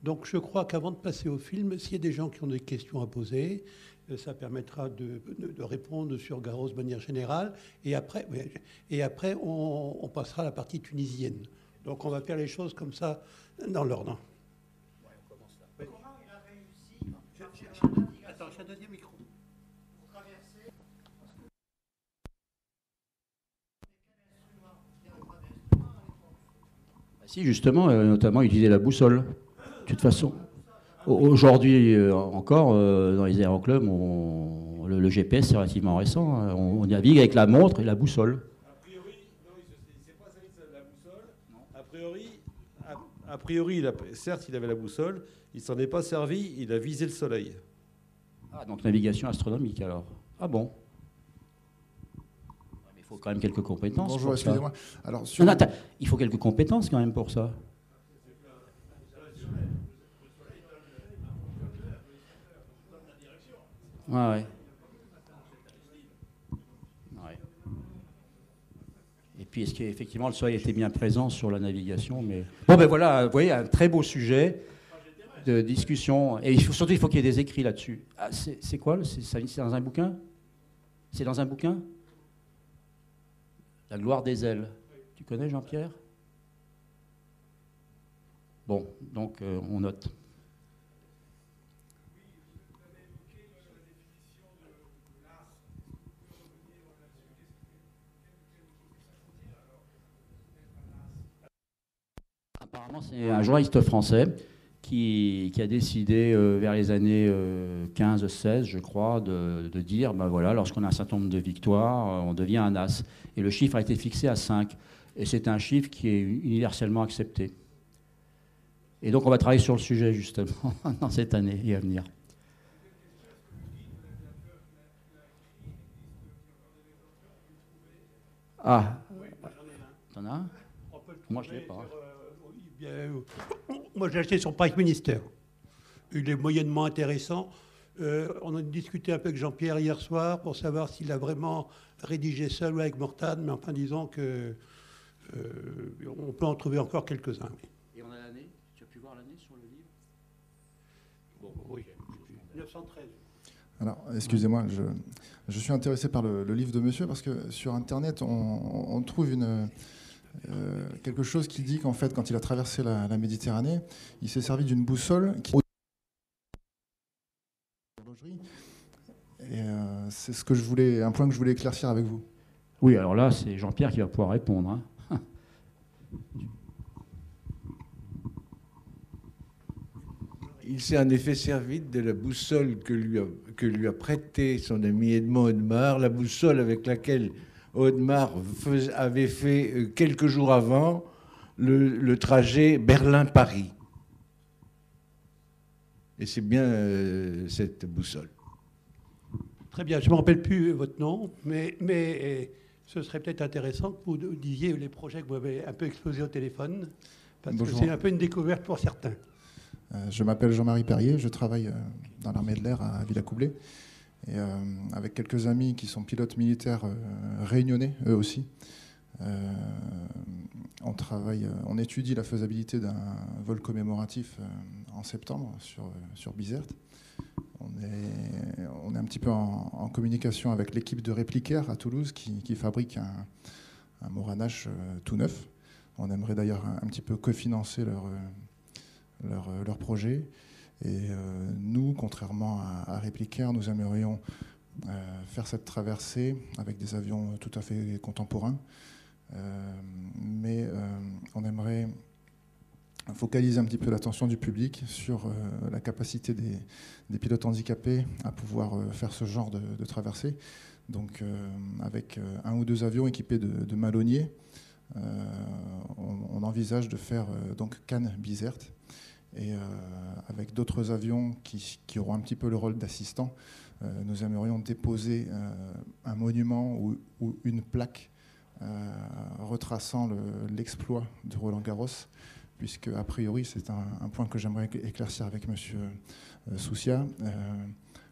Donc je crois qu'avant de passer au film, s'il y a des gens qui ont des questions à poser, ça permettra de répondre sur Garros de manière générale. Et après on passera à la partie tunisienne. Donc on va faire les choses comme ça, dans l'ordre. Ouais, on commence là. Comment il a réussi Attends, j'ai un deuxième micro. pour traverser? Si, justement, notamment utiliser la boussole. De toute façon, aujourd'hui encore, dans les aéroclubs, le GPS c'est relativement récent. Hein. On navigue avec la montre et la boussole. A priori, non, il ne s'est pas servi de la boussole. A priori, certes, il avait la boussole, il s'en est pas servi, il a visé le soleil. Ah, donc navigation astronomique alors. Ah bon. Mais il faut quand même quelques compétences. Bonjour, pour ça. excusez-moi. Alors, Non, attends, il faut quelques compétences quand même pour ça. Ouais. Ouais. Et puis, est-ce qu'effectivement le soleil était bien présent sur la navigation, mais... Bon, ben voilà, vous voyez, un très beau sujet de discussion. Et surtout, il faut qu'il y ait des écrits là-dessus. Ah, c'est quoi? C'est dans un bouquin? C'est dans un bouquin? La gloire des ailes. Tu connais, Jean-Pierre? Bon, donc on note. Apparemment, c'est un journaliste français qui a décidé, vers les années 15-16, je crois, de dire, ben voilà, lorsqu'on a un certain nombre de victoires, on devient un as. Et le chiffre a été fixé à 5. Et c'est un chiffre qui est universellement accepté. Et donc, on va travailler sur le sujet, justement, dans cette année et à venir. Ah, t'en as un? Moi, je ne l'ai pas. Moi, j'ai acheté sur Prime Minister. Il est moyennement intéressant. On a discuté un peu avec Jean-Pierre hier soir pour savoir s'il a vraiment rédigé seul ou avec Mortane, mais enfin, disons que on peut en trouver encore quelques-uns. Et on a l'année? Tu as pu voir l'année sur le livre? Bon, oui. 1913. Alors, excusez-moi, je suis intéressé par le livre de monsieur parce que sur Internet, on trouve quelque chose qui dit qu'en fait, quand il a traversé la Méditerranée, il s'est servi d'une boussole qui... Et c'est un point que je voulais éclaircir avec vous. Oui, alors là, c'est Jean-Pierre qui va pouvoir répondre. Hein. Il s'est en effet servi de la boussole que lui a prêtée son ami Edmond Audemars, la boussole avec laquelle Audemars avait fait quelques jours avant le trajet Berlin-Paris. Et c'est bien cette boussole. Très bien, je ne me rappelle plus votre nom, mais ce serait peut-être intéressant que vous disiez les projets que vous avez un peu exposés au téléphone, parce Bonjour. que c'est un peu une découverte pour certains. Je m'appelle Jean-Marie Perrier, je travaille dans l'armée de l'air à Villacoublay. Et avec quelques amis qui sont pilotes militaires réunionnais, eux aussi, on étudie la faisabilité d'un vol commémoratif en septembre sur Bizerte. On est un petit peu en communication avec l'équipe de Réplicaire à Toulouse qui fabrique un Moranache tout neuf. On aimerait d'ailleurs un petit peu cofinancer leur projet. Et nous, contrairement à Réplicaire, nous aimerions faire cette traversée avec des avions tout à fait contemporains. Mais on aimerait focaliser un petit peu l'attention du public sur la capacité des pilotes handicapés à pouvoir faire ce genre de traversée. Donc avec un ou deux avions équipés de malonniers, on envisage de faire donc Cannes-Bizerte. Et avec d'autres avions qui auront un petit peu le rôle d'assistants, nous aimerions déposer un monument ou une plaque retraçant l'exploit de Roland-Garros, puisque a priori, c'est un point que j'aimerais éclaircir avec M. Soucia.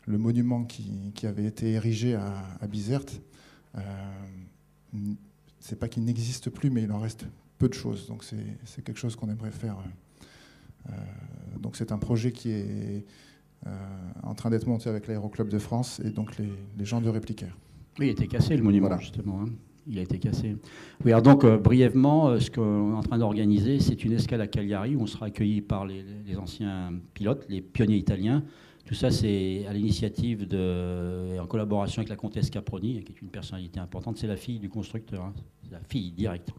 Le monument qui avait été érigé à Bizerte, c'est pas qu'il n'existe plus, mais il en reste peu de choses. Donc c'est quelque chose qu'on aimerait faire donc c'est un projet qui est en train d'être monté avec l'Aéroclub de France et donc les gens de Réplicaire. Oui, il a été cassé le monument, Voilà. justement. Hein. Il a été cassé. Oui, alors donc, brièvement, ce qu'on est en train d'organiser, c'est une escale à Cagliari où on sera accueilli par les anciens pilotes, les pionniers italiens. Tout ça, c'est à l'initiative et en collaboration avec la comtesse Caproni, qui est une personnalité importante. C'est la fille du constructeur, hein. C'est la fille directe.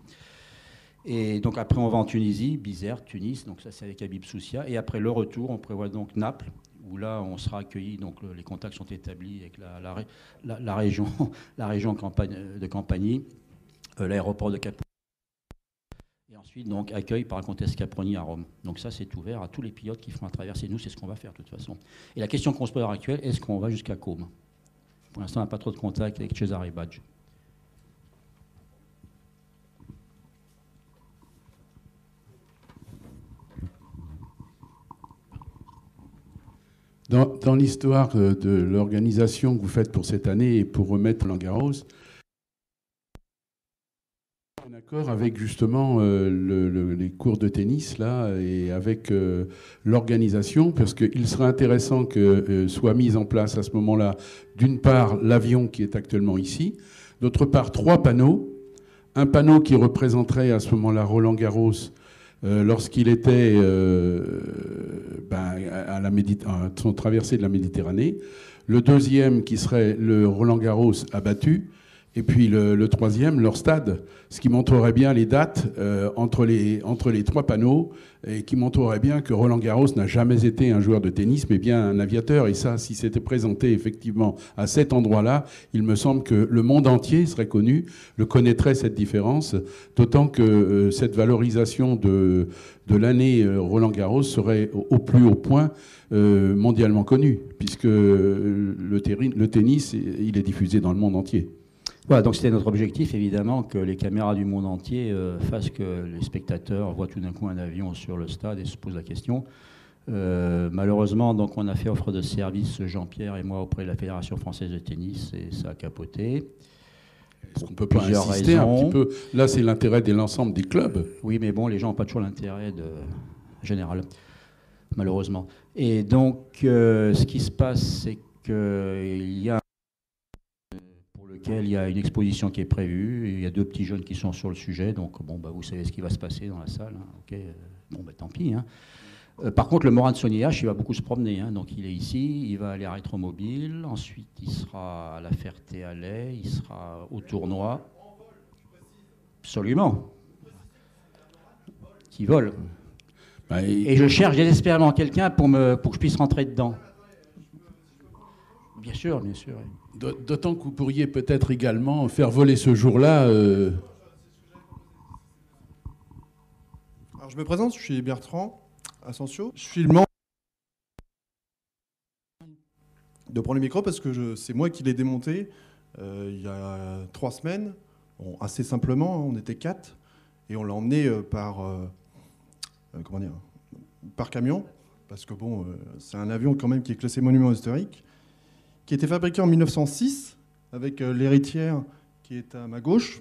Et donc après, on va en Tunisie, Bizerte, Tunis, donc ça c'est avec Habib Soussia. Et après le retour, on prévoit donc Naples, où là on sera accueilli, donc les contacts sont établis avec la région, la région de Campanie, l'aéroport de Caproni. Et ensuite, donc, accueil par la comtesse Caproni à Rome. Donc ça, c'est ouvert à tous les pilotes qui feront la traversée. Nous, c'est ce qu'on va faire de toute façon. Et la question qu'on se pose à l'heure actuelle, est-ce qu'on va jusqu'à Côme? Pour l'instant, on n'a pas trop de contact avec Cesare Badge. Dans l'histoire de l'organisation que vous faites pour cette année et pour remettre Roland-Garros, en accord avec justement les cours de tennis là et avec l'organisation, parce qu'il serait intéressant que soit mise en place à ce moment-là, d'une part, l'avion qui est actuellement ici, d'autre part, 3 panneaux. Un panneau qui représenterait à ce moment-là Roland-Garros lorsqu'il était à son traversée de la Méditerranée. Le deuxième qui serait le Roland-Garros abattu. Et puis le troisième, leur stade, ce qui montrerait bien les dates entre les 3 panneaux et qui montrerait bien que Roland-Garros n'a jamais été un joueur de tennis, mais bien un aviateur. Et ça, si c'était présenté effectivement à cet endroit-là, il me semble que le monde entier serait connu, le connaîtrait cette différence, d'autant que cette valorisation de l'année Roland-Garros serait au plus haut point mondialement connue, puisque le tennis, il est diffusé dans le monde entier. Voilà, donc c'était notre objectif, évidemment, que les caméras du monde entier fassent que les spectateurs voient tout d'un coup un avion sur le stade et se posent la question. Malheureusement, donc, on a fait offre de service, Jean-Pierre et moi, auprès de la Fédération française de tennis, et ça a capoté. Est-ce qu'on peut pas insister un petit peu? Là, c'est l'intérêt de l'ensemble des clubs. Oui, mais bon, les gens n'ont pas toujours l'intérêt général, malheureusement. Et donc, ce qui se passe, c'est qu'il y a il y a une exposition qui est prévue, et il y a 2 petits jeunes qui sont sur le sujet, donc bon, vous savez ce qui va se passer dans la salle, hein, okay. Bon, tant pis. Hein. Par contre, le Morin de Soniache, il va beaucoup se promener, hein, donc il est ici, il va aller à Rétromobile, ensuite il sera à la Ferté-Alais, il sera au tournoi. Absolument. Qui vole. Et je cherche désespérément quelqu'un pour que je puisse rentrer dedans. Bien sûr, bien sûr. Oui. D'autant que vous pourriez peut-être également faire voler ce jour-là. Alors je me présente, je suis Bertrand Asensio. Je suis le membre de prendre le micro parce que c'est moi qui l'ai démonté il y a 3 semaines. Bon, assez simplement, on était 4 et on l'a emmené par camion parce que bon, c'est un avion quand même qui est classé monument historique, qui a été fabriqué en 1906 avec l'héritière qui est à ma gauche.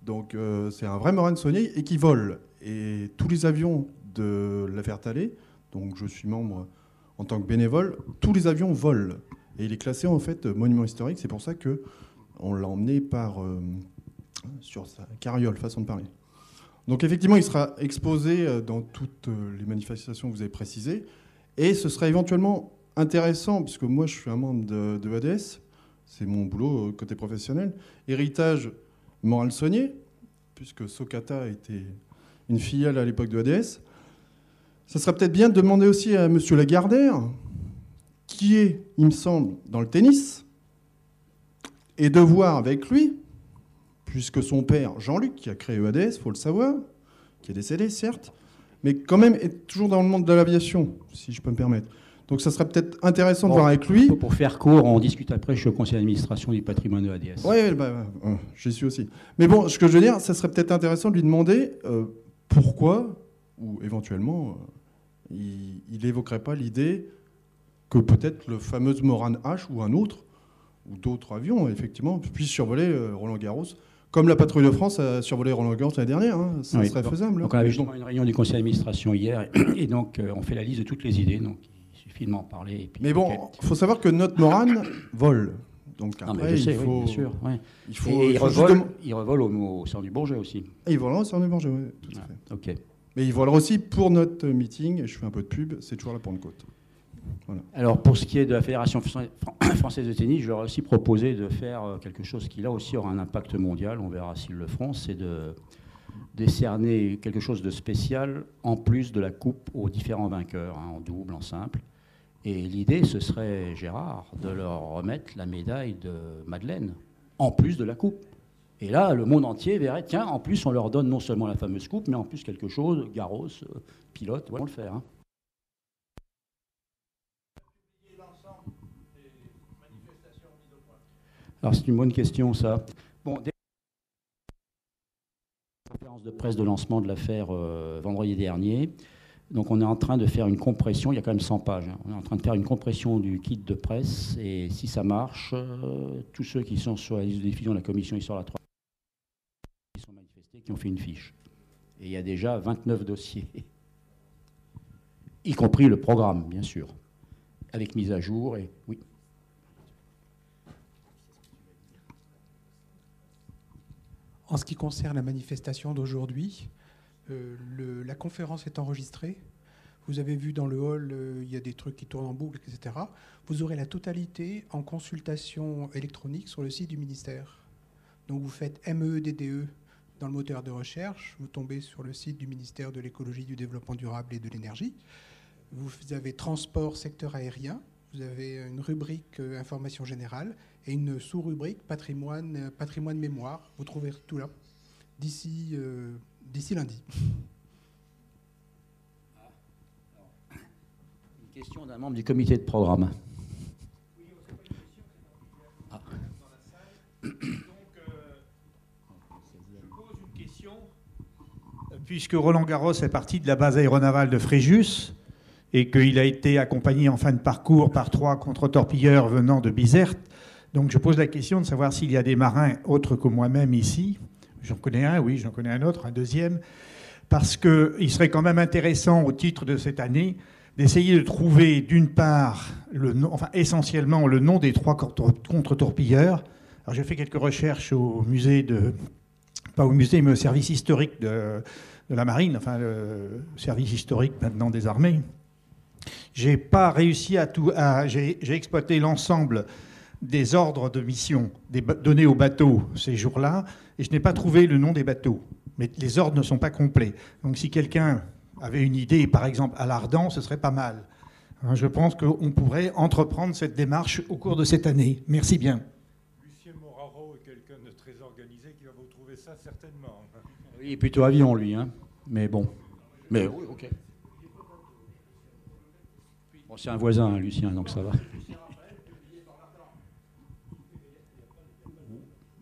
Donc c'est un vrai Morin Saunier et qui vole. Et tous les avions de la Ferté-Alais, donc je suis membre en tant que bénévole, tous les avions volent. Et il est classé en fait monument historique. C'est pour ça qu'on l'a emmené sur sa carriole, façon de parler. Donc effectivement, il sera exposé dans toutes les manifestations que vous avez précisées. Et ce sera éventuellement intéressant, puisque moi je suis un membre de ADS, c'est mon boulot côté professionnel. Héritage Morin Saunier, puisque Socata était une filiale à l'époque de ADS. Ça serait peut-être bien de demander aussi à monsieur Lagardère, qui est, il me semble, dans le tennis, et de voir avec lui, puisque son père, Jean-Luc, qui a créé ADS, il faut le savoir, qui est décédé, certes, mais quand même est toujours dans le monde de l'aviation, si je peux me permettre. Donc ça serait peut-être intéressant de voir avec lui. Pour faire court, on discute après, je suis au conseil d'administration du patrimoine de ADS. Oui, j'y suis aussi. Mais bon, ce que je veux dire, ça serait peut-être intéressant de lui demander pourquoi, ou éventuellement, il n'évoquerait pas l'idée que peut-être le fameux Moran H ou un autre, ou d'autres avions, effectivement, puissent survoler Roland-Garros, Comme la patrouille de France a survolé Roland-Garros l'année dernière, hein, ça Oui. serait faisable. Donc on avait justement une réunion du conseil d'administration hier, et donc on fait la liste de toutes les idées, donc il suffit de m'en parler. Et puis, Mais bon, il faut savoir que notre Morane vole. Donc non, mais après, je sais, il faut... oui, bien sûr. Ouais. Il faut, Et il faut il revole au centre du Bourget aussi. Et il volera sur le Bourget, oui, tout à fait. Ok. Mais il volera aussi pour notre meeting, et je fais un peu de pub, c'est toujours la Pentecôte. Voilà. Alors pour ce qui est de la Fédération française de tennis, je leur ai aussi proposé de faire quelque chose qui là aussi aura un impact mondial, on verra s'ils le feront, c'est de décerner quelque chose de spécial en plus de la coupe aux différents vainqueurs, hein, en double, en simple. Et l'idée, ce serait, Gérard, de leur remettre la médaille de Madeleine, en plus de la coupe. Et là, le monde entier verrait, tiens, en plus, on leur donne non seulement la fameuse coupe, mais en plus quelque chose, Garros, pilote, on va le faire. Hein. Alors, c'est une bonne question, ça. Bon, conférence de presse de lancement de l'affaire vendredi dernier. Donc on est en train de faire une compression, il y a quand même 100 pages, hein. On est en train de faire une compression du kit de presse et si ça marche, tous ceux qui sont sur la liste de diffusion de la commission Histoire de la 3 qui sont manifestés, qui ont fait une fiche. Et il y a déjà 29 dossiers, y compris le programme, bien sûr, avec mise à jour. Et oui. En ce qui concerne la manifestation d'aujourd'hui, la conférence est enregistrée. Vous avez vu dans le hall, il y a des trucs qui tournent en boucle, etc. Vous aurez la totalité en consultation électronique sur le site du ministère. Donc vous faites MEEDDE dans le moteur de recherche, vous tombez sur le site du ministère de l'écologie, du développement durable et de l'énergie. Vous avez transport, secteur aérien. Vous avez une rubrique information générale et une sous-rubrique patrimoine mémoire. Vous trouverez tout là d'ici lundi. Une question d'un membre du comité de programme. Ah. Donc, je pose une question. Puisque Roland Garros est parti de la base aéronavale de Fréjus et qu'il a été accompagné en fin de parcours par 3 contre-torpilleurs venant de Bizerte, donc je pose la question de savoir s'il y a des marins autres que moi-même ici. J'en connais un, oui, j'en connais un autre, un deuxième, parce qu'il serait quand même intéressant, au titre de cette année, d'essayer de trouver, d'une part, essentiellement le nom des 3 contre-torpilleurs. Alors j'ai fait quelques recherches au musée pas au musée, mais au service historique de la marine, enfin le service historique maintenant des armées. J'ai pas réussi j'ai exploité l'ensemble des ordres de mission donnés aux bateaux ces jours-là, et je n'ai pas trouvé le nom des bateaux. Mais les ordres ne sont pas complets. Donc si quelqu'un avait une idée, par exemple à l'Ardent, ce serait pas mal. Je pense qu'on pourrait entreprendre cette démarche au cours de cette année. Merci bien. Lucien Moraro est quelqu'un de très organisé qui va vous trouver ça certainement. Oui, il est plutôt avion, lui. Hein. Mais bon. Mais oui, ok. Bon, c'est un voisin, hein, Lucien, donc ça va.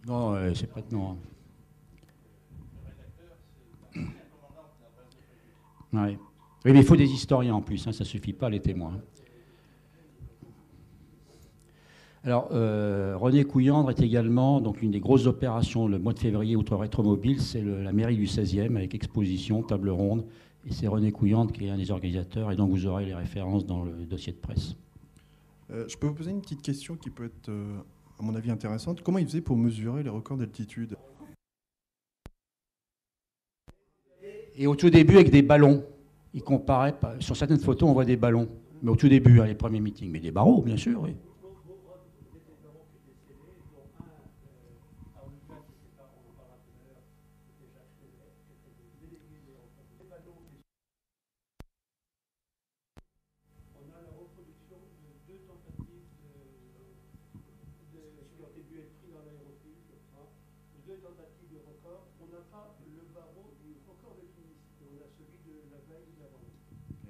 Non, c'est pas de nom. Ouais. Oui, mais il faut des historiens en plus, hein, ça ne suffit pas les témoins. Alors, René Couillandre est également donc, une des grosses opérations le mois de février outre Rétromobile, c'est la mairie du 16e avec exposition, table ronde, et c'est René Couillandre qui est un des organisateurs, et donc vous aurez les références dans le dossier de presse. Je peux vous poser une petite question qui peut être, à mon avis, intéressante. Comment il faisait pour mesurer les records d'altitude ? Et au tout début, avec des ballons. Il comparait, sur certaines photos, on voit des ballons. Mais au tout début, les premiers meetings. Mais des barreaux, bien sûr, oui.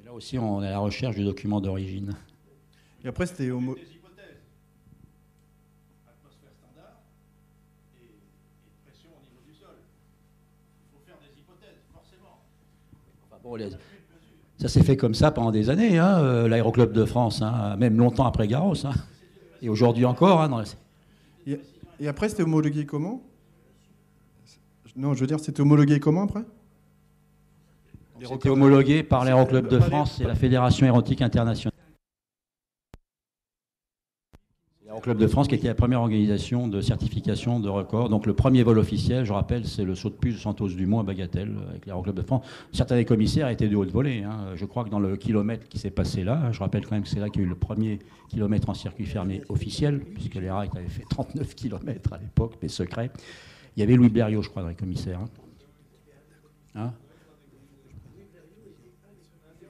Et là aussi, on est à la recherche du document d'origine. Et après, c'était des hypothèses. Atmosphère standard et pression au niveau du sol. Il faut faire des hypothèses, forcément. Enfin, bon, ça s'est fait comme ça pendant des années, hein, l'Aéroclub de France, hein, même longtemps après Garros. Hein, et aujourd'hui encore. Hein, et après, c'était homologué comment ? Non, je veux dire, c'était homologué comment après? C'était homologué par l'Aéroclub de France et la Fédération Aéronautique Internationale. L'Aéroclub de France qui était la première organisation de certification de record. Donc le premier vol officiel, je rappelle, c'est le saut de puce de Santos-Dumont à Bagatelle avec l'Aéroclub de France. Certains des commissaires étaient de haute volée. Hein. Je crois que dans le kilomètre qui s'est passé là, je rappelle quand même que c'est là qu'il y a eu le premier kilomètre en circuit fermé officiel, puisque les RAC avaient fait 39 kilomètres à l'époque, mais secret. Il y avait Louis Blériot, je crois, dans les commissaires. Hein.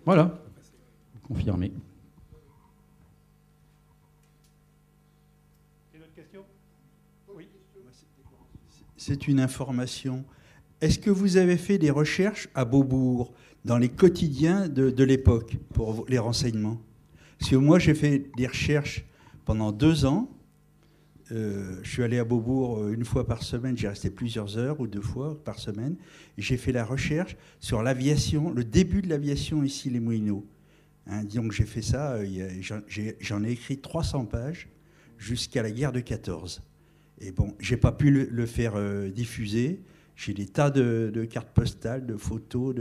Voilà, confirmé. C'est une information. Est-ce que vous avez fait des recherches à Beaubourg, dans les quotidiens de l'époque, pour les renseignements? Parce que moi, j'ai fait des recherches pendant 2 ans. Je suis allé à Beaubourg une fois par semaine, j'ai resté plusieurs heures ou 2 fois par semaine. Et j'ai fait la recherche sur l'aviation, le début de l'aviation ici, les Moulineaux. Hein, donc j'ai fait ça, j'en ai écrit 300 pages jusqu'à la guerre de 14. Et bon, j'ai pas pu le faire diffuser. J'ai des tas de cartes postales, de photos,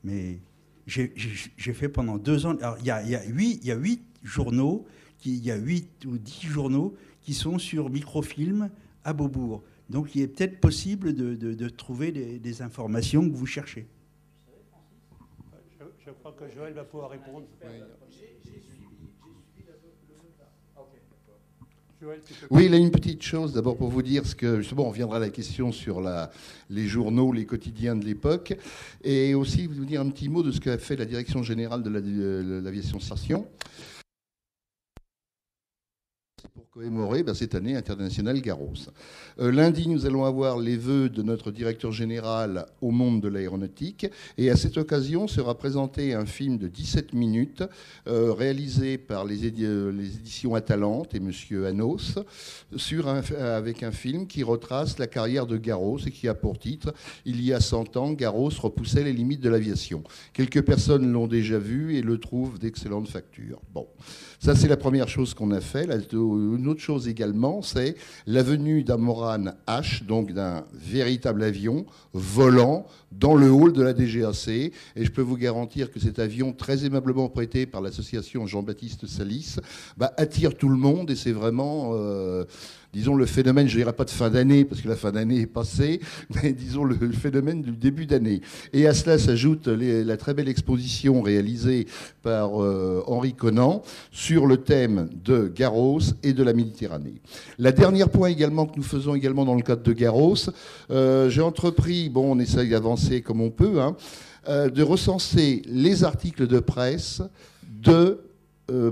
mais j'ai fait pendant 2 ans. Alors, il y a 8 journaux, il y a 8 ou 10 journaux qui sont sur microfilm à Beaubourg. Donc, il est peut-être possible de trouver des informations que vous cherchez. Je crois que Joël va pouvoir répondre. Oui, il y a une petite chose d'abord pour vous dire, parce que justement on viendra à la question sur les journaux, les quotidiens de l'époque, et aussi vous dire un petit mot de ce qu'a fait la Direction générale de l'aviation civile. Pour commémorer cette année internationale Garros. Lundi, nous allons avoir les vœux de notre directeur général au monde de l'aéronautique. Et à cette occasion sera présenté un film de 17 minutes réalisé par les éditions Atalante et M. Anos avec un film qui retrace la carrière de Garros et qui a pour titre « Il y a 100 ans, Garros repoussait les limites de l'aviation ». Quelques personnes l'ont déjà vu et le trouvent d'excellente facture. Bon, ça c'est la première chose qu'on a fait. Une autre chose également, c'est la venue d'un Morane H, donc d'un véritable avion volant dans le hall de la DGAC. Et je peux vous garantir que cet avion, très aimablement prêté par l'association Jean-Baptiste Salis, attire tout le monde et c'est vraiment... disons le phénomène, je ne dirais pas de fin d'année, parce que la fin d'année est passée, mais disons le phénomène du début d'année. Et à cela s'ajoute la très belle exposition réalisée par Henri Conan sur le thème de Garros et de la Méditerranée. La dernière point également que nous faisons également dans le cadre de Garros, j'ai entrepris, on essaye d'avancer comme on peut, de recenser les articles de presse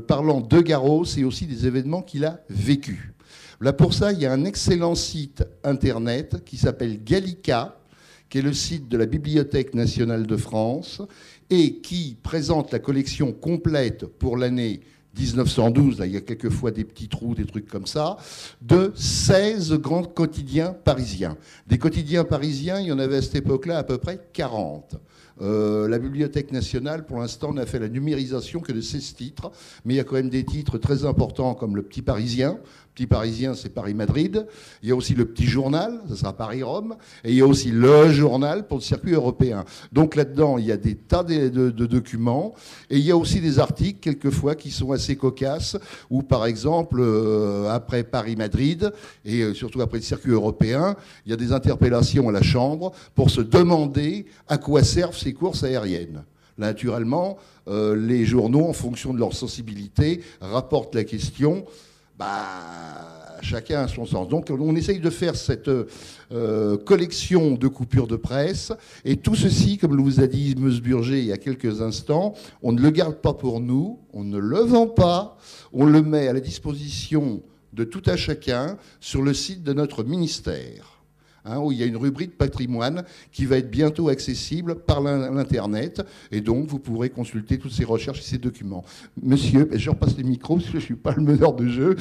parlant de Garros et aussi des événements qu'il a vécus. Là, pour ça, il y a un excellent site internet qui s'appelle Gallica, qui est le site de la Bibliothèque nationale de France et qui présente la collection complète pour l'année 1912, là, il y a quelquefois des petits trous, des trucs comme ça, de 16 grands quotidiens parisiens. Des quotidiens parisiens, il y en avait à cette époque-là à peu près 40. La Bibliothèque nationale, pour l'instant, n'a fait la numérisation que de 16 titres, mais il y a quand même des titres très importants comme le Petit Parisien. Petit Parisien, c'est Paris-Madrid. Il y a aussi le Petit Journal, ça sera Paris-Rome. Et il y a aussi le Journal pour le circuit européen. Donc là-dedans, il y a des tas de documents. Et il y a aussi des articles, quelquefois, qui sont assez cocasses, où, par exemple, après Paris-Madrid, et surtout après le circuit européen, il y a des interpellations à la Chambre pour se demander à quoi servent ces courses aériennes. Là, naturellement, les journaux, en fonction de leur sensibilité, rapportent la question. Chacun a son sens. Donc on essaye de faire cette collection de coupures de presse. Et tout ceci, comme vous a dit M. Burger il y a quelques instants, on ne le garde pas pour nous, on ne le vend pas, on le met à la disposition de tout à chacun sur le site de notre ministère. Où il y a une rubrique patrimoine qui va être bientôt accessible par l'Internet. Et donc, vous pourrez consulter toutes ces recherches et ces documents. Monsieur, je repasse les micros parce que je ne suis pas le meneur de jeu.